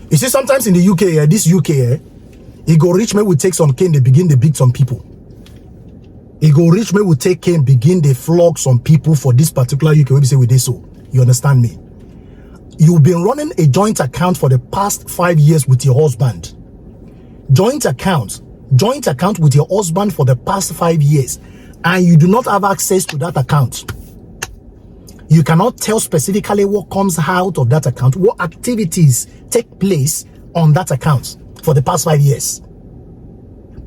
You see, sometimes in the UK, this UK, it go rich man will take some cane, they begin to beat some people. It go rich man will take cane, begin to flog some people for this particular UK. We say we did so. You understand me? You've been running a joint account for the past 5 years with your husband. Joint account with your husband for the past 5 years, and you do not have access to that account. You cannot tell specifically what comes out of that account, what activities take place on that account for the past 5 years.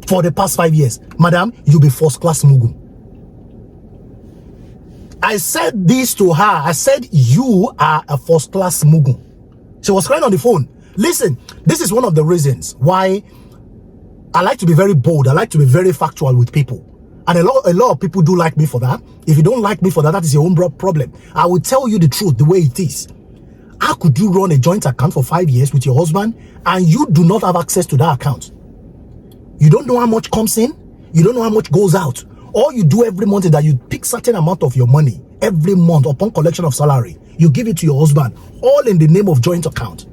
For the past 5 years, madam, you'll be first class mugu. I said this to her. I said, you are a first class mugu. She was crying on the phone. Listen, this is one of the reasons why I like to be very bold. I like to be very factual with people. And a lot of people do like me for that. If you don't like me for that, that is your own problem. I will tell you the truth the way it is. How could you run a joint account for 5 years with your husband and you do not have access to that account? You don't know how much comes in. You don't know how much goes out. All you do every month is that you pick certain amount of your money every month upon collection of salary. You give it to your husband, all in the name of joint account.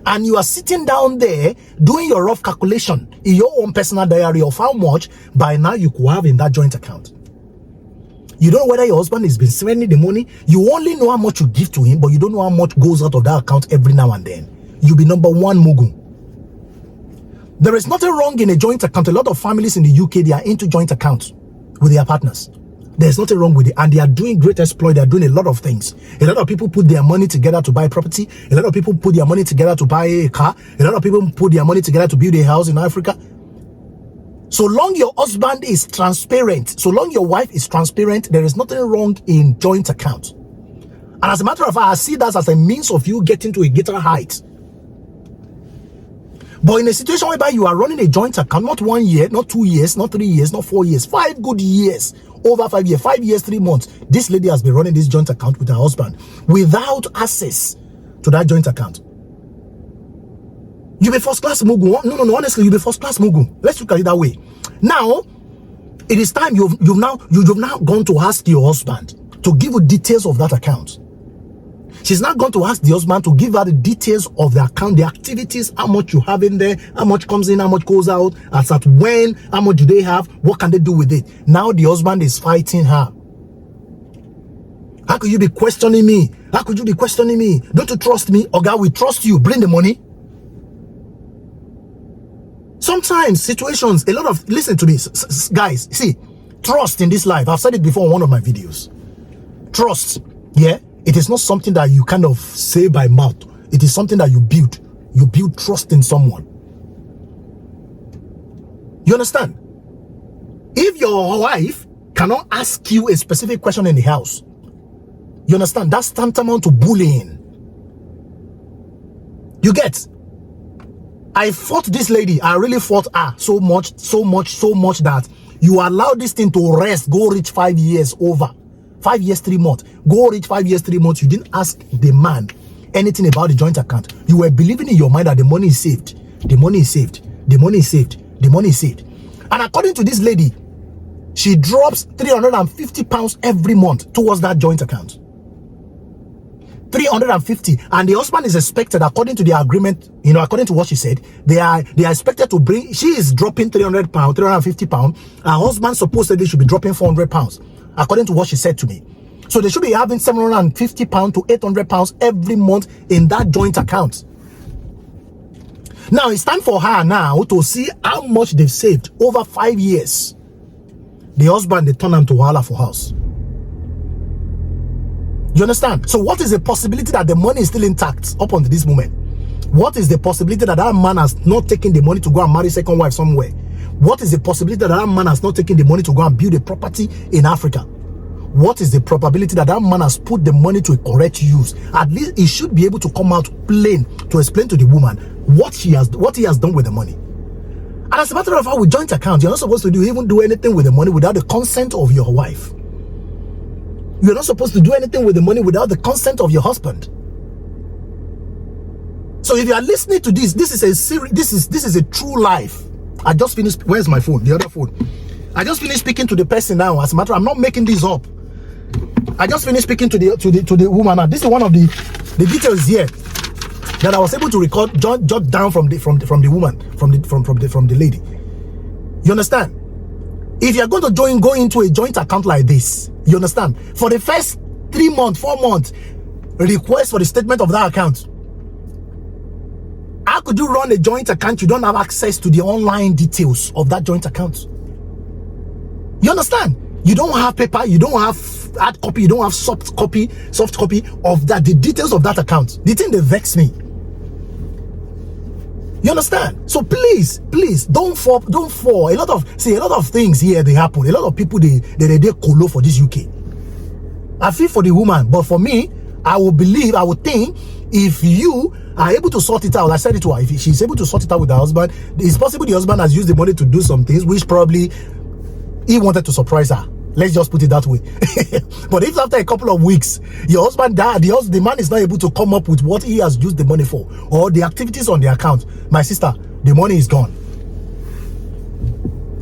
And you are sitting down there doing your rough calculation in your own personal diary of how much by now you could have in that joint account. You don't know whether your husband has been spending the money. You only know how much you give to him, but you don't know how much goes out of that account every now and then. You'll be number one mugu. There is nothing wrong in a joint account. A lot of families in the UK, they are into joint accounts with their partners. There's nothing wrong with it, and they are doing great exploit. They are doing a lot of things. A lot of people put their money together to buy property. A lot of people put their money together to buy a car. A lot of people put their money together to build a house in Africa. So long your husband is transparent, so long your wife is transparent, there is nothing wrong in joint account. And as a matter of fact, I see that as a means of you getting to a greater height. But in a situation whereby you are running a joint account, not 1 year, not 2 years, not 3 years, not 4 years, 5 good years, over 5 years, 5 years, 3 months, this lady has been running this joint account with her husband without access to that joint account. You be first class mugu. No, honestly, you be first class mugu. Let's look at it that way. Now, it is time you've now gone to ask your husband to give you details of that account. She's not going to ask the husband to give her the details of the account, the activities, how much you have in there, how much comes in, how much goes out, as at when, how much do they have, what can they do with it. Now the husband is fighting her. How could you be questioning me? How could you be questioning me? Don't you trust me? Or God, we trust you. Bring the money. Sometimes situations, listen to this, guys, see, trust in this life. I've said it before in one of my videos. Trust, yeah? It is not something that you kind of say by mouth. It is something that you build. You build trust in someone. You understand? If your wife cannot ask you a specific question in the house, you understand? That's tantamount to bullying. You get? I fought this lady. I really fought her so much that you allow this thing to rest, go reach 5 years over. 5 years, 3 months. Go reach 5 years, 3 months. You didn't ask the man anything about the joint account. You were believing in your mind that the money is saved. The money is saved. The money is saved. The money is saved. And according to this lady, she drops £350 every month towards that joint account. 350, and the husband is expected, according to the agreement, according to what she said, they are expected to bring. She is dropping £300, £350. Her husband supposedly should be dropping £400, according to what she said to me. So they should be having £750 to £800 every month in that joint account. Now it's time for her now to see how much they've saved over 5 years. The husband, they turn him to Wahala for house. You understand? So what is the possibility that the money is still intact up until this moment? What is the possibility that that man has not taken the money to go and marry second wife somewhere? What is the possibility that that man has not taken the money to go and build a property in Africa? What is the probability that that man has put the money to a correct use? At least he should be able to come out plain to explain to the woman what he has done with the money. And as a matter of fact, with joint account, you're not supposed to even do anything with the money without the consent of your wife. You're not supposed to do anything with the money without the consent of your husband. So if you are listening to this, this is a series. This is a true life. I just finished. Where's my phone? The other phone. I just finished speaking to the person now. As a matter, I'm not making this up. I just finished speaking to the woman now. This is one of the details here. that I was able to record, jot down from the woman, from the lady. You understand? If you're going to go into a joint account like this, you understand? For the first 3 months, 4 months, request for the statement of that account. How could you run a joint account? You don't have access to the online details of that joint account. You understand? You don't have paper, you don't have hard copy, you don't have soft copy of that, the details of that account. The thing that vex me. You understand? So please, don't fall. A lot of things here they happen. A lot of people they colo for this UK. I feel for the woman, but for me, I would think if you are able to sort it out, I said it to her, if she's able to sort it out with her husband, it's possible the husband has used the money to do some things which probably he wanted to surprise her. Let's just put it that way. But if after a couple of weeks, your husband died, the man is not able to come up with what he has used the money for, or the activities on the account, my sister, the money is gone.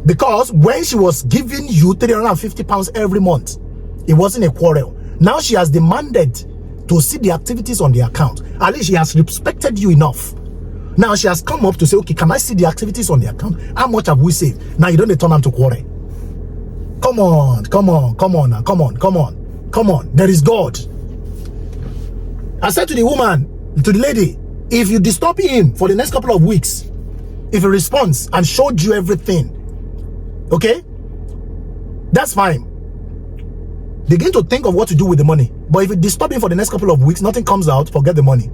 Because when she was giving you £350 every month, it wasn't a quarrel. Now she has demanded to see the activities on the account. At least she has respected you enough. Now she has come up to say, okay, can I see the activities on the account? How much have we saved? Now you don't turn them to quarrel. Come on now, come on. There is God. I said to the woman, to the lady, if you disturb him for the next couple of weeks, if he responds and showed you everything, okay, that's fine. Begin to think of what to do with the money. But if you disturb him for the next couple of weeks, nothing comes out, forget the money.